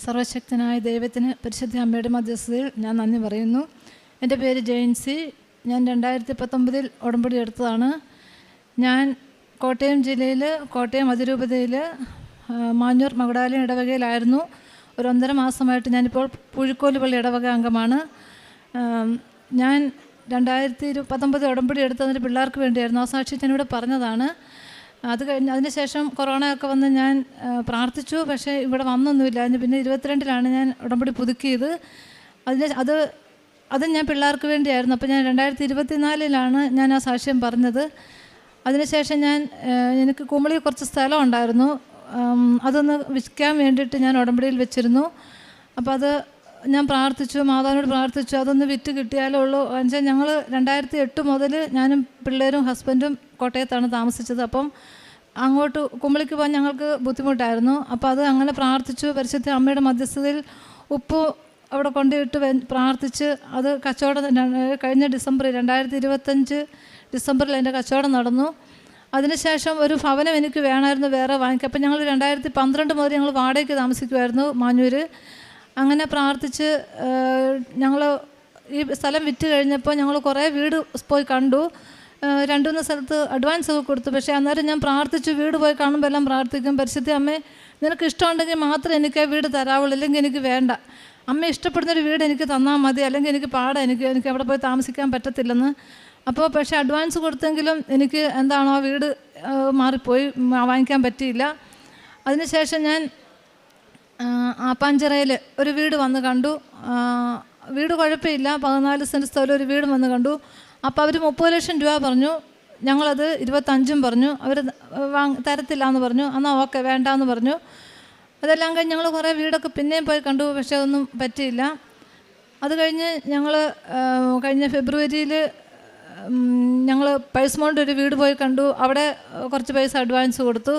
സർവശക്തനായ ദൈവത്തിന് പരിശുദ്ധ അമ്മയുടെ മധ്യസ്ഥതയിൽ ഞാൻ നന്ദി പറയുന്നു. എൻ്റെ പേര് ജെയിൻസി. ഞാൻ 2019 ഉടമ്പടി എടുത്തതാണ്. ഞാൻ കോട്ടയം ജില്ലയിൽ കോട്ടയം അതിരൂപതയിൽ മാഞ്ഞൂർ മകുടാലയം ഇടവകയിലായിരുന്നു. ഒരു 1.5 മാസമായിട്ട് ഞാനിപ്പോൾ പുഴിക്കോല് പള്ളി ഇടവക അംഗമാണ്. ഞാൻ 2019 ഉടമ്പടി എടുത്തതിന് പിള്ളേർക്ക് വേണ്ടിയായിരുന്നു. ആ സാക്ഷി ഞാനിവിടെ പറഞ്ഞതാണ്. അതിനുശേഷം കൊറോണയൊക്കെ വന്ന് ഞാൻ പ്രാർത്ഥിച്ചു. പക്ഷേ ഇവിടെ വന്നൊന്നുമില്ല. പിന്നെ 22-ലാണ് ഞാൻ ഉടമ്പടി പുതുക്കിയത്. അത് ഞാൻ പിള്ളേർക്ക് വേണ്ടിയായിരുന്നു. അപ്പോൾ ഞാൻ 2024-ലാണ് ഞാൻ ആ സാക്ഷ്യം പറഞ്ഞത്. അതിനുശേഷം എനിക്ക് കുമളി കുറച്ച് സ്ഥലം ഉണ്ടായിരുന്നു. അതൊന്ന് വിൽക്കാൻ വേണ്ടിയിട്ട് ഞാൻ ഉടമ്പടിയിൽ വെച്ചിരുന്നു. അപ്പോൾ അത് ഞാൻ പ്രാർത്ഥിച്ചു, മാതാവിനോട് പ്രാർത്ഥിച്ചു, അതൊന്ന് വിറ്റ് കിട്ടിയാലേ ഉള്ളൂ. എന്നുവെച്ചാൽ ഞങ്ങൾ 2008 മുതൽ ഞാനും പിള്ളേരും ഹസ്ബൻഡും കോട്ടയത്താണ് താമസിച്ചത്. അപ്പം അങ്ങോട്ട് കുമളിക്ക് പോകാൻ ഞങ്ങൾക്ക് ബുദ്ധിമുട്ടായിരുന്നു. അപ്പോൾ അത് അങ്ങനെ പ്രാർത്ഥിച്ചു. പരിശുദ്ധ അമ്മയുടെ മധ്യസ്ഥതയിൽ ഉപ്പ് അവിടെ കൊണ്ടുപോയിട്ട് പ്രാർത്ഥിച്ച് അത് കച്ചവടം കഴിഞ്ഞ 2025 ഡിസംബറിൽ എൻ്റെ കച്ചവടം നടന്നു. അതിനുശേഷം ഒരു ഭവനം എനിക്ക് വേണമായിരുന്നു വേറെ വാങ്ങിക്കുക. അപ്പം ഞങ്ങൾ 2012 മുതൽ ഞങ്ങൾ വാടകയ്ക്ക് താമസിക്കുമായിരുന്നു മാഞ്ഞൂർ. അങ്ങനെ പ്രാർത്ഥിച്ച് ഞങ്ങൾ ഈ സ്ഥലം വിറ്റ് കഴിഞ്ഞപ്പോൾ ഞങ്ങൾ കുറേ വീട് പോയി കണ്ടു. 2-3 സ്ഥലത്ത് അഡ്വാൻസ് ഒക്കെ കൊടുത്തു. പക്ഷേ അന്നേരം ഞാൻ പ്രാർത്ഥിച്ചു, വീട് പോയി കാണുമ്പോൾ എല്ലാം പ്രാർത്ഥിക്കും, പരിശുദ്ധ അമ്മേ നിനക്ക് ഇഷ്ടമുണ്ടെങ്കിൽ മാത്രമേ എനിക്ക് ആ വീട് തരാവുള്ളൂ, അല്ലെങ്കിൽ എനിക്ക് വേണ്ട. അമ്മ ഇഷ്ടപ്പെടുന്നൊരു വീട് എനിക്ക് തന്നാൽ മതി, അല്ലെങ്കിൽ എനിക്ക് പാടാം, എനിക്ക് അവിടെ പോയി താമസിക്കാൻ പറ്റത്തില്ലെന്ന്. അപ്പോൾ പക്ഷേ അഡ്വാൻസ് കൊടുത്തെങ്കിലും എനിക്ക് എന്താണോ ആ വീട് മാറിപ്പോയി, വാങ്ങിക്കാൻ പറ്റിയില്ല. അതിനുശേഷം ഞാൻ ആപ്പാഞ്ചിറയിൽ ഒരു വീട് വന്ന് കണ്ടു. വീട് കുഴപ്പമില്ല, 14 സെൻറ്റ് സ്ഥലം ഒരു വീട് വന്ന് കണ്ടു. അപ്പോൾ അവർ 30 ലക്ഷം രൂപ പറഞ്ഞു. ഞങ്ങളത് 25 പറഞ്ഞു. അവർ തരത്തില്ല എന്ന് പറഞ്ഞു. എന്നാൽ ഓക്കെ വേണ്ടാന്ന് പറഞ്ഞു. അതെല്ലാം കഴിഞ്ഞ് ഞങ്ങൾ കുറേ വീടൊക്കെ പിന്നെയും പോയി കണ്ടു. പക്ഷേ അതൊന്നും പറ്റിയില്ല. അത് കഴിഞ്ഞ് ഞങ്ങൾ കഴിഞ്ഞ ഫെബ്രുവരിയിൽ ഞങ്ങൾ പൈസമൗണ്ട് ഒരു വീട് പോയി കണ്ടു. അവിടെ കുറച്ച് പൈസ അഡ്വാൻസ് കൊടുത്തു.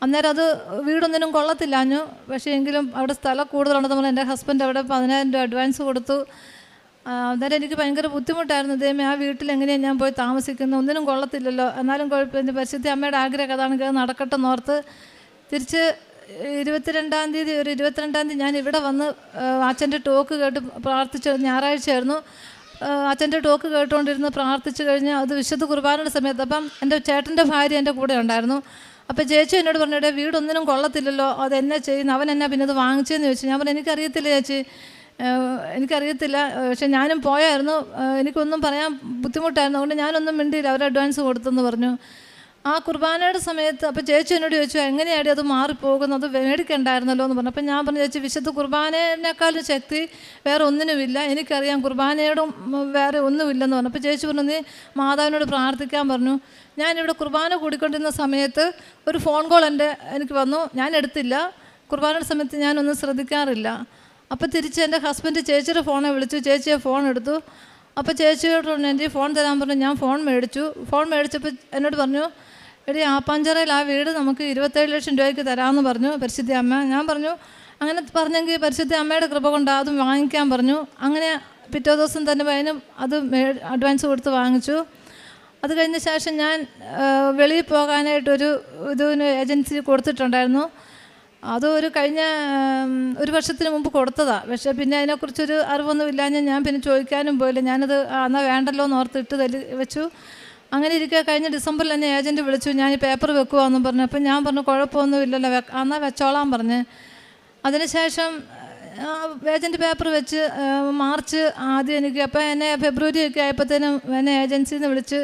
അന്നേരം അത് വീടൊന്നിനും കൊള്ളത്തില്ലാഞ്ഞു. പക്ഷേ എങ്കിലും അവിടെ സ്ഥലം കൂടുതലുണ്ടെന്ന് പറഞ്ഞാൽ എൻ്റെ ഹസ്ബൻഡ് അവിടെ 10,000 രൂപ അഡ്വാൻസ് കൊടുത്തു. അന്നേരം എനിക്ക് ഭയങ്കര ബുദ്ധിമുട്ടായിരുന്നു. ദൈവമേ ആ വീട്ടിൽ എങ്ങനെയാണ് ഞാൻ പോയി താമസിക്കുന്നത്, ഒന്നിനും കൊള്ളത്തില്ലല്ലോ. എന്നാലും കുഴപ്പമില്ല, പരിശുദ്ധ അമ്മയുടെ ആഗ്രഹം അതാണെങ്കിൽ അത് നടക്കട്ടെ എന്നോർത്ത് തിരിച്ച് 22-ാം തീയതി ഞാൻ ഇവിടെ വന്ന് അച്ഛൻ്റെ ടോക്ക് കേട്ട് പ്രാർത്ഥിച്ച്, ഞായറാഴ്ചയായിരുന്നു. അച്ഛൻ്റെ ടോക്ക് കേട്ടുകൊണ്ടിരുന്ന് പ്രാർത്ഥിച്ച് കഴിഞ്ഞ് അത് വിശുദ്ധ കുർബാനയുടെ സമയത്ത് അപ്പം എൻ്റെ ചേട്ടൻ്റെ ഭാര്യ എൻ്റെ കൂടെ ഉണ്ടായിരുന്നു. അപ്പോൾ ചേച്ചി എന്നോട് പറഞ്ഞിട്ട് വീടൊന്നിനും കൊള്ളത്തില്ലല്ലോ, അതെന്നാ ചെയ്യുന്നു, അവൻ എന്നാ പിന്നെ അത് വാങ്ങിച്ചതെന്ന് ചോദിച്ചു. ഞാൻ പറഞ്ഞു എനിക്കറിയത്തില്ല ചേച്ചി, എനിക്കറിയത്തില്ല. പക്ഷെ ഞാനും പോയായിരുന്നു, എനിക്കൊന്നും പറയാൻ ബുദ്ധിമുട്ടായിരുന്നു, അതുകൊണ്ട് ഞാനൊന്നും മിണ്ടിയില്ല. അവർ അഡ്വാൻസ് കൊടുത്തെന്ന് പറഞ്ഞു. ആ കുർബാനയുടെ സമയത്ത് അപ്പോൾ ചേച്ചി എന്നോട് ചോദിച്ചു എങ്ങനെയാണ് അത് മാറിപ്പോകുന്നത്, അത് മേടിക്കണ്ടായിരുന്നല്ലോ എന്ന് പറഞ്ഞു. അപ്പം ഞാൻ പറഞ്ഞു ചേച്ചി വിശുദ്ധ കുർബാനേനേക്കാളും ശക്തി വേറെ ഒന്നിനുമില്ല, എനിക്കറിയാം കുർബാനയോടും വേറെ ഒന്നുമില്ലെന്ന് പറഞ്ഞു. അപ്പോൾ ചേച്ചി പറഞ്ഞു നീ മാതാവിനോട് പ്രാർത്ഥിക്കാൻ പറഞ്ഞു. ഞാനിവിടെ കുർബാന കൂടിക്കൊണ്ടിരുന്ന സമയത്ത് ഒരു ഫോൺ കോൾ എനിക്ക് വന്നു. ഞാൻ എടുത്തില്ല, കുർബാനയുടെ സമയത്ത് ഞാനൊന്നും ശ്രദ്ധിക്കാറില്ല. അപ്പോൾ തിരിച്ച് എൻ്റെ ഹസ്ബൻഡ് ചേച്ചിയുടെ ഫോണെ വിളിച്ചു. ചേച്ചിയെ ഫോൺ എടുത്തു. അപ്പോൾ ചേച്ചിയോട് പറഞ്ഞു എൻ്റെ ഫോൺ തരാൻ പറഞ്ഞു. ഞാൻ ഫോൺ മേടിച്ചു. ഫോൺ മേടിച്ചപ്പോൾ എന്നോട് പറഞ്ഞു എടി ആപ്പാഞ്ചിറയിൽ ആ വീട് നമുക്ക് 27 ലക്ഷം രൂപയ്ക്ക് തരാമെന്ന് പറഞ്ഞു പരിശുദ്ധ അമ്മ. ഞാൻ പറഞ്ഞു അങ്ങനെ പറഞ്ഞെങ്കിൽ പരിശുദ്ധ അമ്മയുടെ കൃപ കൊണ്ട് അതും വാങ്ങിക്കാൻ പറഞ്ഞു. അങ്ങനെ പിറ്റേ ദിവസം തന്നെ അതിനും അത് അഡ്വാൻസ് കൊടുത്ത് വാങ്ങിച്ചു. അത് കഴിഞ്ഞ ശേഷം ഞാൻ വെളിയിൽ പോകാനായിട്ടൊരു ഇതിന് ഏജൻസി കൊടുത്തിട്ടുണ്ടായിരുന്നു. അത് കഴിഞ്ഞ 1 വർഷത്തിന് മുമ്പ് കൊടുത്തതാണ്. പക്ഷേ പിന്നെ അതിനെക്കുറിച്ചൊരു അറിവൊന്നും ഇല്ലാഞ്ഞ് ഞാൻ പിന്നെ ചോദിക്കാനും പോയില്ല. ഞാനത് എന്നാൽ വേണ്ടല്ലോ എന്ന് ഓർത്തിട്ട് വെച്ചു. അങ്ങനെ ഇരിക്കുക കഴിഞ്ഞ ഡിസംബറിൽ എന്നെ ഏജൻറ്റ് വിളിച്ചു, ഞാൻ ഈ പേപ്പർ വെക്കുവാന്നും പറഞ്ഞു. അപ്പം ഞാൻ പറഞ്ഞു കുഴപ്പമൊന്നും ഇല്ലല്ലോ, എന്നാൽ വെച്ചോളാൻ പറഞ്ഞ്. അതിനുശേഷം ഏജൻറ്റ് പേപ്പർ വെച്ച് മാർച്ച് ആദ്യം എനിക്ക് അപ്പോൾ എന്നെ ഫെബ്രുവരി ഒക്കെ ആയപ്പോഴത്തേനും എന്നെ ഏജൻസിയിൽ നിന്ന് വിളിച്ച്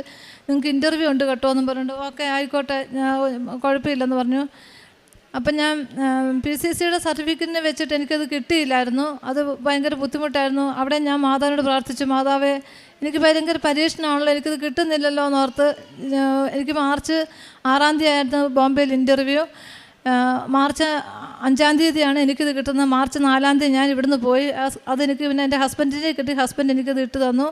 നിങ്ങൾക്ക് ഇൻ്റർവ്യൂ ഉണ്ട് കേട്ടോ എന്നും പറഞ്ഞിട്ട് ഓക്കെ ആയിക്കോട്ടെ കുഴപ്പമില്ലെന്ന് പറഞ്ഞു. അപ്പം ഞാൻ PCCയുടെ സർട്ടിഫിക്കറ്റിനെ വെച്ചിട്ട് എനിക്കത് കിട്ടിയില്ലായിരുന്നു. അത് ഭയങ്കര ബുദ്ധിമുട്ടായിരുന്നു. അവിടെ ഞാൻ മാതാവിനോട് പ്രാർത്ഥിച്ചു, മാതാവേ എനിക്ക് ഭയങ്കര പരീക്ഷണമാണല്ലോ, എനിക്കത് കിട്ടുന്നില്ലല്ലോ എന്നോർത്ത്. എനിക്ക് മാർച്ച് 6-ാം തീയതി ആയിരുന്നു ബോംബെയിൽ ഇൻ്റർവ്യൂ. മാർച്ച് 5-ാം തീയതിയാണ് എനിക്കിത് കിട്ടുന്നത്. മാർച്ച് 4-ാം തീയതി ഞാൻ ഇവിടുന്ന് പോയി. അതെനിക്ക് പിന്നെ എൻ്റെ ഹസ്ബൻഡിനെ കിട്ടി. ഹസ്ബൻഡ് എനിക്കത് ഇട്ട് തന്നു.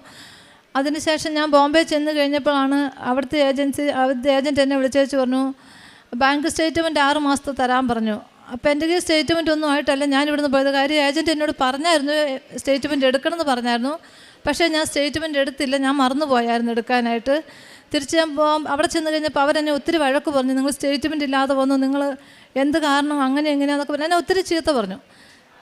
അതിനുശേഷം ഞാൻ ബോംബെ ചെന്ന് കഴിഞ്ഞപ്പോഴാണ് അവിടുത്തെ ഏജൻറ്റ് എന്നെ വിളിച്ചേച്ച് പറഞ്ഞു ബാങ്ക് സ്റ്റേറ്റ്മെൻറ്റ് 6 മാസത്തെ തരാൻ പറഞ്ഞു. അപ്പോൾ എൻ്റെ കയ്യിൽ സ്റ്റേറ്റ്മെൻറ്റ് ഒന്നും ആയിട്ടല്ല ഞാൻ ഇവിടുന്ന് പോയത്. കാര്യം ഏജൻറ്റ് എന്നോട് പറഞ്ഞായിരുന്നു സ്റ്റേറ്റ്മെൻറ്റ് എടുക്കണമെന്ന് പറഞ്ഞായിരുന്നു. പക്ഷേ ഞാൻ സ്റ്റേറ്റ്മെൻറ്റ് എടുത്തില്ല, ഞാൻ മറന്നു പോയായിരുന്നു എടുക്കാനായിട്ട്. തിരിച്ച് ഞാൻ അവിടെ ചെന്ന് കഴിഞ്ഞപ്പോൾ അവരെന്നെ ഒത്തിരി വഴക്ക് പറഞ്ഞു, നിങ്ങൾ സ്റ്റേറ്റ്മെൻറ്റ് ഇല്ലാതെ വന്നു, നിങ്ങൾ എന്ത് കാരണം അങ്ങനെ എങ്ങനെയാണെന്നൊക്കെ പറഞ്ഞു. എന്നെ ഒത്തിരി ചീത്ത പറഞ്ഞു.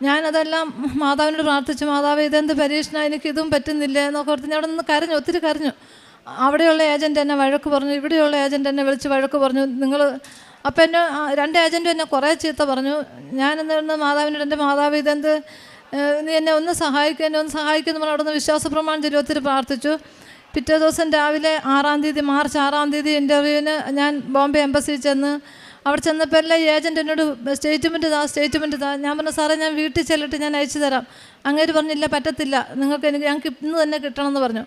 ഞാനതെല്ലാം മാതാവിനോട് പ്രാർത്ഥിച്ചു, മാതാവ് ഇതെന്ത് പരീക്ഷണ, എനിക്ക് ഇതും പറ്റുന്നില്ല എന്നൊക്കെ ഓർത്ത് ഞാൻ അവിടെ നിന്ന് കരഞ്ഞു, ഒത്തിരി കരഞ്ഞു. അവിടെയുള്ള ഏജൻറ്റ് എന്നെ വഴക്ക് പറഞ്ഞു, ഇവിടെയുള്ള ഏജൻറ്റ് എന്നെ വിളിച്ച് വഴക്ക് പറഞ്ഞു. നിങ്ങൾ അപ്പം എന്നെ 2 ഏജൻറ്റും എന്നെ കുറേ ചീത്ത പറഞ്ഞു. ഞാനെന്ന് മാതാവിനോട്, എൻ്റെ മാതാവ് ഇതെന്ത്, നീ എന്നെ ഒന്ന് സഹായിക്കുക, എന്നെ ഒന്ന് സഹായിക്കുമെന്ന് പറഞ്ഞാൽ അവിടെ നിന്ന് വിശ്വാസ പ്രമാണം ചൊല്ലി ഒത്തിരി പ്രാർത്ഥിച്ചു. പിറ്റേ ദിവസം രാവിലെ 6-ാം തീയതി, മാർച്ച് 6-ാം തീയതി ഇൻ്റർവ്യൂവിന് ഞാൻ ബോംബെ എംബസിയിൽ ചെന്ന് അവിടെ ചെന്നപ്പോൾ എല്ലാ ഏജൻറ്റ് എന്നോട് സ്റ്റേറ്റ്മെൻറ്റ് താ. ഞാൻ പറഞ്ഞു, സാറേ ഞാൻ വീട്ടിൽ ചെല്ലിട്ട് ഞാൻ അയച്ചു തരാം. അങ്ങേര് പറഞ്ഞില്ല, പറ്റത്തില്ല, ഞങ്ങൾക്ക് ഇന്ന് തന്നെ കിട്ടണമെന്ന് പറഞ്ഞു.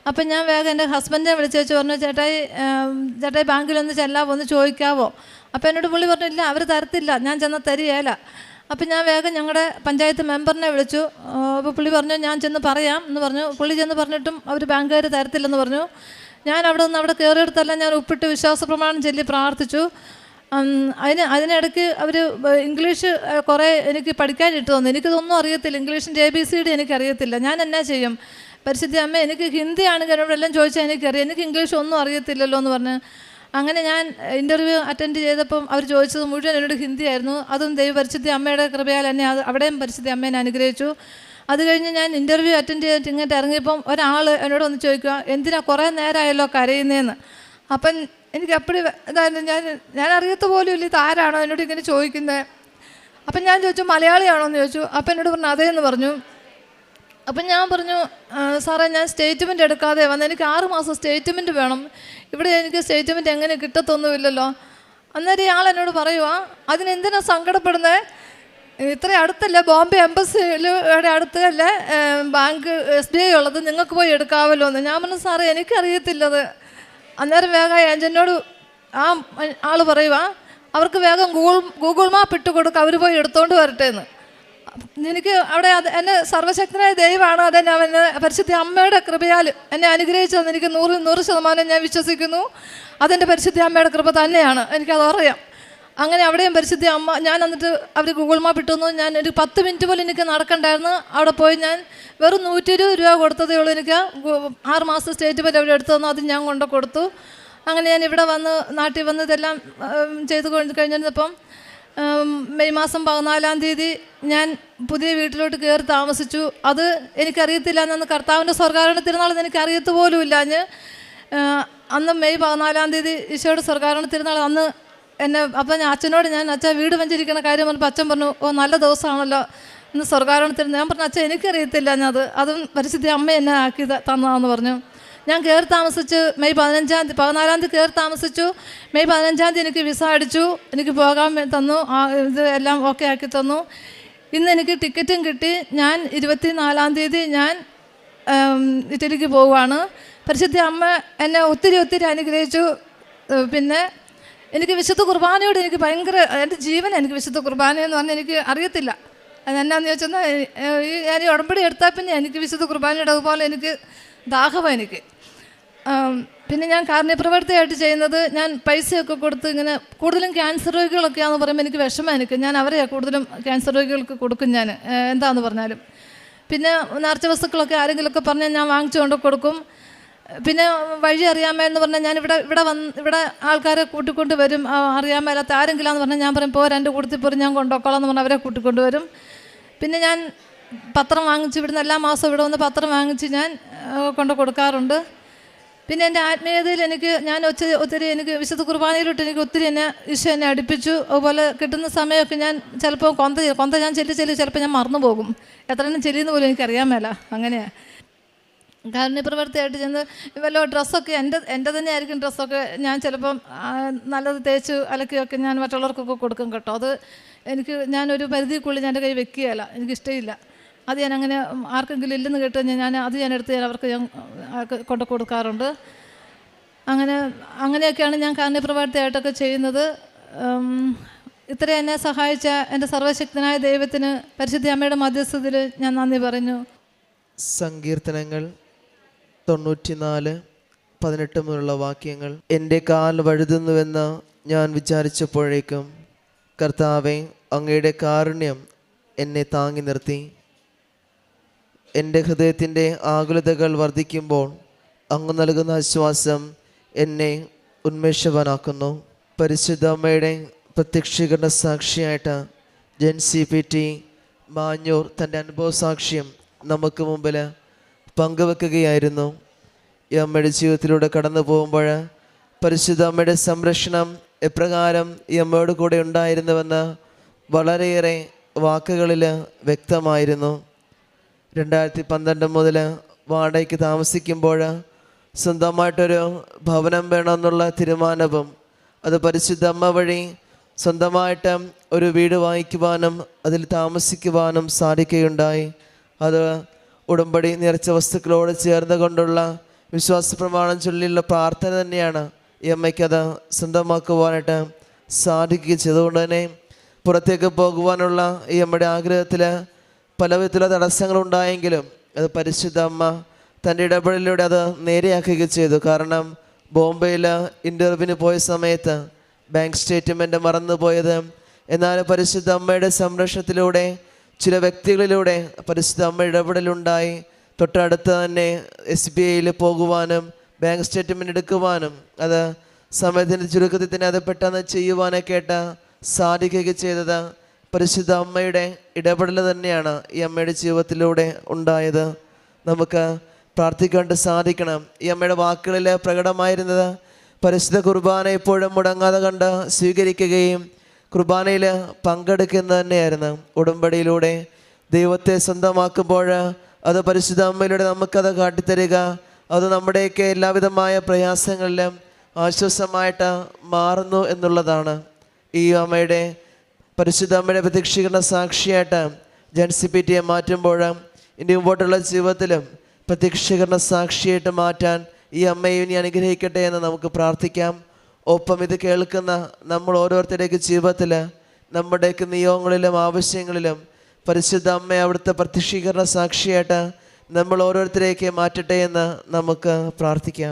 അപ്പം ഞാൻ വേഗം എൻ്റെ ഹസ്ബൻഡിനെ വിളിച്ചു പറഞ്ഞു, ചേട്ടായി ബാങ്കിലൊന്ന് ചെല്ലാവോ, ഒന്ന് ചോദിക്കാവോ. അപ്പോൾ എന്നോട് പുള്ളി പറഞ്ഞില്ല, അവർ തരത്തില്ല, ഞാൻ ചെന്നാൽ തരികയില്ല. അപ്പം ഞാൻ വേഗം ഞങ്ങളുടെ പഞ്ചായത്ത് മെമ്പറിനെ വിളിച്ചു. അപ്പോൾ പുള്ളി പറഞ്ഞു, ഞാൻ ചെന്ന് പറയാം എന്ന് പറഞ്ഞു. പുള്ളി ചെന്ന് പറഞ്ഞിട്ടും അവർ ബാങ്കുകാർ തരത്തില്ലെന്ന് പറഞ്ഞു. ഞാൻ അവിടെ കയറിയെടുത്തെല്ലാം ഞാൻ ഒപ്പിട്ട് വിശ്വാസ പ്രമാണം ചൊല്ലി പ്രാർത്ഥിച്ചു. അതിനിടയ്ക്ക് അവർ ഇംഗ്ലീഷ് കുറേ എനിക്ക് പഠിക്കാനിട്ട് തന്നു. എനിക്കിതൊന്നും അറിയത്തില്ല, ഇംഗ്ലീഷിൻ്റെ ABCD എനിക്കറിയത്തില്ല. ഞാൻ എന്നാ ചെയ്യും? പരിശുദ്ധ അമ്മ, എനിക്ക് ഹിന്ദിയാണെങ്കിൽ എന്നോടെല്ലാം ചോദിച്ചാൽ എനിക്കറിയാം, എനിക്ക് ഇംഗ്ലീഷ് ഒന്നും അറിയത്തില്ലല്ലോ എന്ന് പറഞ്ഞ്. അങ്ങനെ ഞാൻ ഇൻ്റർവ്യൂ അറ്റൻഡ് ചെയ്തപ്പം അവർ ചോദിച്ചത് മുഴുവൻ എന്നോട് ഹിന്ദിയായിരുന്നു. അതും പരിശുദ്ധ അമ്മയുടെ കൃപയാൽ എന്നെ അവിടെയും പരിശുദ്ധ അമ്മേനെ അനുഗ്രഹിച്ചു. അത് കഴിഞ്ഞ് ഞാൻ ഇൻ്റർവ്യൂ അറ്റൻഡ് ചെയ്തിട്ട് ഇങ്ങോട്ട് ഇറങ്ങിയപ്പം ഒരാൾ എന്നോട് ഒന്ന് ചോദിക്കുക, എന്തിനാ കുറേ നേരമായല്ലോ കരയുന്നതെന്ന്. അപ്പം എനിക്ക് അപ്പടി ഇതായിരുന്നു, ഞാൻ അറിയത്ത പോലും ഇല്ല, ഇതാരാണോ എന്നോട് ഇങ്ങനെ ചോദിക്കുന്നത്. അപ്പം ഞാൻ ചോദിച്ചു, മലയാളിയാണോ എന്ന് ചോദിച്ചു. അപ്പം എന്നോട് പറഞ്ഞു അതേന്ന് പറഞ്ഞു. അപ്പം ഞാൻ പറഞ്ഞു, സാറേ ഞാൻ സ്റ്റേറ്റ്മെൻറ്റ് എടുക്കാതെ വന്ന്, എനിക്ക് 6 മാസം സ്റ്റേറ്റ്മെൻറ്റ് വേണം, ഇവിടെ എനിക്ക് സ്റ്റേറ്റ്മെൻറ്റ് എങ്ങനെ കിട്ടത്തൊന്നുമില്ലല്ലോ. അന്നേരം ഇയാൾ എന്നോട് പറയുക, അതിനെന്തിനാ സങ്കടപ്പെടുന്നത്, ഇത്ര അടുത്തല്ലേ ബോംബെ എംബസിയുടെ അടുത്തല്ലേ ബാങ്ക് SBI ഉള്ളത്, നിങ്ങൾക്ക് പോയി എടുക്കാമല്ലോ എന്ന്. ഞാൻ പറഞ്ഞു, സാറേ എനിക്കറിയത്തില്ലത്. അന്നേരം വേഗം ഏജൻറ്റിനോട് ആ ആൾ പറയുക, അവർക്ക് വേഗം ഗൂഗിൾ മാപ്പ് ഇട്ട് കൊടുക്കുക, അവർ പോയി എടുത്തുകൊണ്ട് വരട്ടെ എന്ന്. എനിക്ക് അവിടെ എന്നെ സർവശക്തനായ ദൈവമാണ് അതെന്നെ അവന് പരിശുദ്ധ അമ്മയുടെ കൃപയാൽ എന്നെ അനുഗ്രഹിച്ചതെന്ന് എനിക്ക് 100% ഞാൻ വിശ്വസിക്കുന്നു. അതെൻ്റെ പരിശുദ്ധ അമ്മയുടെ കൃപ തന്നെയാണ്, എനിക്കത് അറിയാം. അങ്ങനെ അവിടെയും പരിശുദ്ധ അമ്മ, ഞാൻ എന്നിട്ട് അവർ ഗൂഗിൾ മാപ്പ് ഇട്ടു. ഞാൻ ഒരു 10 മിനിറ്റ് പോലും എനിക്ക് നടക്കണ്ടായിരുന്നു. അവിടെ പോയി ഞാൻ വെറും 120 രൂപ കൊടുത്തതേ ഉള്ളൂ. എനിക്ക് 6 മാസം സ്റ്റേറ്റ്മെൻറ്റ് അവിടെ എടുത്തു തന്നു, അത് ഞാൻ കൊണ്ട് കൊടുത്തു. അങ്ങനെ ഞാൻ ഇവിടെ വന്ന് നാട്ടിൽ വന്ന് ഇതെല്ലാം ചെയ്ത് കഴിഞ്ഞിരുന്നപ്പം മെയ് മാസം 14-ാം തീയതി ഞാൻ പുതിയ വീട്ടിലോട്ട് കയറി താമസിച്ചു. അത് എനിക്കറിയത്തില്ല, അന്ന് കർത്താവിൻ്റെ സ്വർഗ്ഗാരോഹണ തിരുനാളെന്ന് എനിക്കറിയത്ത് പോലുമില്ല. അന്ന് മെയ് 14-ാം തീയതി ഈശോയുടെ സ്വർഗ്ഗാരോഹണ തിരുനാൾ അന്ന് എന്നെ. അപ്പം ഞാൻ അച്ഛനോട്, അച്ഛാ വീട് വെഞ്ചിരിക്കുന്ന കാര്യം പറഞ്ഞപ്പോൾ അച്ഛൻ പറഞ്ഞു, ഓ നല്ല ദിവസമാണല്ലോ ഇന്ന് സ്വർഗ്ഗാരോഹണ തിരുനാൾ. ഞാൻ പറഞ്ഞു, അച്ഛൻ എനിക്കറിയത്തില്ല, അതും പരിശുദ്ധ അമ്മ എന്നെ ആക്കി തന്നതാന്ന് പറഞ്ഞു. ഞാൻ കയറി താമസിച്ച് മെയ് 14-ാം തീയതി കയറി താമസിച്ചു. മെയ് 15-ാം തീയതി എനിക്ക് വിസ അടിച്ചു, എനിക്ക് പോകാൻ തന്നു, ഇത് എല്ലാം ഓക്കെ ആക്കി തന്നു. ഇന്ന് എനിക്ക് ടിക്കറ്റും കിട്ടി. ഞാൻ 24-ാം തീയതി ഞാൻ ഇറ്റലിക്ക് പോവുകയാണ്. പരിശുദ്ധ അമ്മ എന്നെ ഒത്തിരി അനുഗ്രഹിച്ചു. പിന്നെ എനിക്ക് വിശുദ്ധ കുർബാനയോട് എനിക്ക് ഭയങ്കര, എൻ്റെ ജീവൻ എനിക്ക് വിശുദ്ധ കുർബാനയെന്ന് പറഞ്ഞാൽ എനിക്ക് അറിയത്തില്ല. അതെന്നാന്ന് ചോദിച്ചാൽ, ഞാൻ ഈ ഉടമ്പടി എടുത്താൽ പിന്നെ എനിക്ക് വിശുദ്ധ കുർബാനയുടെ അതുപോലെ എനിക്ക് ദാഹമാണ് എനിക്ക്. പിന്നെ ഞാൻ കാരുണ്യപ്രവർത്തിയായിട്ട് ചെയ്യുന്നത്, ഞാൻ പൈസയൊക്കെ കൊടുത്ത് ഇങ്ങനെ കൂടുതലും ക്യാൻസർ രോഗികളൊക്കെയാണെന്ന് പറയുമ്പോൾ എനിക്ക് വിഷമം. ഞാൻ അവരെയാണ് കൂടുതലും ക്യാൻസർ രോഗികൾക്ക് കൊടുക്കും ഞാൻ, എന്താണെന്ന് പറഞ്ഞാലും. പിന്നെ നേർച്ച വസ്തുക്കളൊക്കെ ആരെങ്കിലുമൊക്കെ പറഞ്ഞാൽ ഞാൻ വാങ്ങിച്ചു കൊണ്ട് കൊടുക്കും. പിന്നെ വഴി അറിയാമെന്ന് പറഞ്ഞാൽ ഞാൻ ഇവിടെ ആൾക്കാരെ കൂട്ടിക്കൊണ്ട് വരും. അറിയാമല്ലാത്ത ആരെങ്കിലാന്ന് പറഞ്ഞാൽ ഞാൻ പറയും, 2 കൂട്ടത്തിൽ പോലും ഞാൻ കൊണ്ടുപോക്കോളാം എന്ന് പറഞ്ഞാൽ അവരെ കൂട്ടിക്കൊണ്ട് വരും. പിന്നെ ഞാൻ പത്രം വാങ്ങിച്ച് ഇവിടുന്ന് എല്ലാ മാസവും ഇവിടെ വന്ന് പത്രം വാങ്ങിച്ച് ഞാൻ കൊണ്ട് കൊടുക്കാറുണ്ട്. പിന്നെ എൻ്റെ ആത്മീയതയിൽ ഞാൻ ഒത്തിരി എനിക്ക് വിശുദ്ധ കുർബാനയിലോട്ട് എനിക്ക് ഒത്തിരി ഈശോ എന്നെ അടുപ്പിച്ചു. അതുപോലെ കിട്ടുന്ന സമയമൊക്കെ ഞാൻ ചിലപ്പോൾ കൊന്ത ഞാൻ ചെല്ലി ചിലപ്പോൾ ഞാൻ മറന്നു പോകും, എത്ര എണ്ണം ചെല്ലിയെന്ന് പോലും എനിക്കറിയാൻ മേല. അങ്ങനെയാണ് കാരുണ്യപ്രവർത്തിയായിട്ട് ചെന്ന് വല്ല ഡ്രസ്സൊക്കെ എൻ്റെ തന്നെ ആയിരിക്കും ഡ്രസ്സൊക്കെ ഞാൻ ചിലപ്പം നല്ലത് തേച്ച് അലക്കിയൊക്കെ ഞാൻ മറ്റുള്ളവർക്കൊക്കെ കൊടുക്കും കേട്ടോ. അത് ഞാനൊരു പരിധിക്കുള്ളിൽ എൻ്റെ കൈ വെക്കുകയല്ല, എനിക്കിഷ്ടമില്ല. അത് ഞാൻ അങ്ങനെ ആർക്കെങ്കിലും ഇല്ലെന്ന് കേട്ട് കഴിഞ്ഞാൽ ഞാൻ എടുത്ത് അവർക്ക് ഞാൻ കൊണ്ട് കൊടുക്കാറുണ്ട്. അങ്ങനെയൊക്കെയാണ് ഞാൻ കാരുണ്യപ്രവർത്തിയായിട്ടൊക്കെ ചെയ്യുന്നത്. ഇത്ര എന്നെ സഹായിച്ച എൻ്റെ സർവശക്തനായ ദൈവത്തിന് പരിശുദ്ധ അമ്മയുടെ മധ്യസ്ഥതയിൽ ഞാൻ നന്ദി പറഞ്ഞു. സങ്കീർത്തനങ്ങൾ 94:18 മുതലുള്ള വാക്യങ്ങൾ. എൻ്റെ കാൽ വഴുതുന്നുവെന്ന് ഞാൻ വിചാരിച്ചപ്പോഴേക്കും കർത്താവേ, അങ്ങയുടെ കാരുണ്യം എന്നെ താങ്ങി നിർത്തി. എൻ്റെ ഹൃദയത്തിൻ്റെ ആകുലതകൾ വർദ്ധിക്കുമ്പോൾ അങ്ങ് നൽകുന്ന ആശ്വാസം എന്നെ ഉന്മേഷവാനാക്കുന്നു. പരിശുദ്ധ അമ്മയുടെ പ്രത്യക്ഷീകരണ സാക്ഷിയായിട്ട് ജെൻ CPT മാഞ്ഞൂർ തൻ്റെ അനുഭവ സാക്ഷ്യം നമുക്ക് മുമ്പിൽ പങ്കുവെക്കുകയായിരുന്നു. ഈ അമ്മയുടെ ജീവിതത്തിലൂടെ കടന്നു പോകുമ്പോൾ പരിശുദ്ധ അമ്മയുടെ സംരക്ഷണം എപ്രകാരം ഈ അമ്മയോട് കൂടെ ഉണ്ടായിരുന്നുവെന്ന് വളരെയേറെ വാക്കുകളിൽ വ്യക്തമായിരുന്നു. 2012 മുതൽ വാടകയ്ക്ക് താമസിക്കുമ്പോൾ സ്വന്തമായിട്ടൊരു ഭവനം വേണമെന്നുള്ള തീരുമാനവും അത് പരിശുദ്ധ അമ്മ വഴി സ്വന്തമായിട്ട് ഒരു വീട് വാങ്ങിക്കുവാനും അതിൽ താമസിക്കുവാനും സാധിക്കുകയുണ്ടായി. അത് ഉടമ്പടി നിറച്ച വസ്തുക്കളോട് ചേർന്ന് കൊണ്ടുള്ള വിശ്വാസ പ്രമാണം ചൊല്ലിയുള്ള പ്രാർത്ഥന തന്നെയാണ് ഈ അമ്മയ്ക്കത് സ്വന്തമാക്കുവാനായിട്ട് സാധിക്കുകയും ചെയ്തുകൊണ്ട് തന്നെ പുറത്തേക്ക് പോകുവാനുള്ള ഈ അമ്മയുടെ ആഗ്രഹത്തിൽ പല വിധത്തിലുള്ള തടസ്സങ്ങളുണ്ടായെങ്കിലും അത് പരിശുദ്ധ അമ്മ തൻ്റെ ഇടപെടലിലൂടെ അത് നേരെയാക്കുകയും ചെയ്തു. കാരണം ബോംബെയിൽ ഇൻ്റർവ്യൂവിന് പോയ സമയത്ത് ബാങ്ക് സ്റ്റേറ്റ്മെൻറ്റ് മറന്നുപോയത്, എന്നാൽ പരിശുദ്ധ അമ്മയുടെ സംരക്ഷണത്തിലൂടെ ചില വ്യക്തികളിലൂടെ പരിശുദ്ധ അമ്മ ഇടപെടലുണ്ടായി. തൊട്ടടുത്ത് തന്നെ SBIയിൽ പോകുവാനും ബാങ്ക് സ്റ്റേറ്റ്മെൻറ്റ് എടുക്കുവാനും അത് സമയത്തിൻ്റെ ചുരുക്കത്തിൽ തന്നെ അത് പെട്ടെന്ന് ചെയ്യുവാനൊക്കെ ആയിട്ട് സാധിക്കുകയും ചെയ്തത് പരിശുദ്ധ അമ്മയുടെ ഇടപെടൽ തന്നെയാണ് ഈ അമ്മയുടെ ജീവിതത്തിലൂടെ ഉണ്ടായത്. നമുക്ക് പ്രാർത്ഥിക്കേണ്ട സാധിക്കണം. ഈ അമ്മയുടെ വാക്കുകളിൽ പ്രകടമായിരുന്നത് പരിശുദ്ധ കുർബാന എപ്പോഴും മുടങ്ങാതെ കണ്ട് സ്വീകരിക്കുകയും കുർബാനയിൽ പങ്കെടുക്കുന്നത് തന്നെയായിരുന്നു. ഉടമ്പടിയിലൂടെ ദൈവത്തെ സ്വന്തമാക്കുമ്പോൾ അത് പരിശുദ്ധ അമ്മയിലൂടെ നമുക്കത് കാട്ടിത്തരിക, അത് നമ്മുടെയൊക്കെ എല്ലാവിധമായ പ്രയാസങ്ങളിലും ആശ്വാസമായിട്ട് മാറുന്നു എന്നുള്ളതാണ്. ഈ അമ്മയുടെ പരിശുദ്ധ അമ്മയുടെ പ്രത്യക്ഷീകരണ സാക്ഷിയായിട്ട് ജൻസിപിറ്റിയെ മാറ്റുമ്പോൾ ഇനി മുമ്പോട്ടുള്ള ജീവിതത്തിലും പ്രത്യക്ഷീകരണ സാക്ഷിയായിട്ട് മാറ്റാൻ ഈ അമ്മയെ ഇനി അനുഗ്രഹിക്കട്ടെ എന്ന് നമുക്ക് പ്രാർത്ഥിക്കാം. ഒപ്പം ഇത് കേൾക്കുന്ന നമ്മൾ ഓരോരുത്തരുടെയൊക്കെ ജീവിതത്തിൽ നമ്മുടെയൊക്കെ നിയോഗങ്ങളിലും ആവശ്യങ്ങളിലും പരിശുദ്ധ അമ്മ അവിടുത്തെ പ്രത്യക്ഷീകരണ സാക്ഷിയായിട്ട് നമ്മൾ ഓരോരുത്തരെയൊക്കെ മാറ്റട്ടെ എന്ന് നമുക്ക് പ്രാർത്ഥിക്കാം.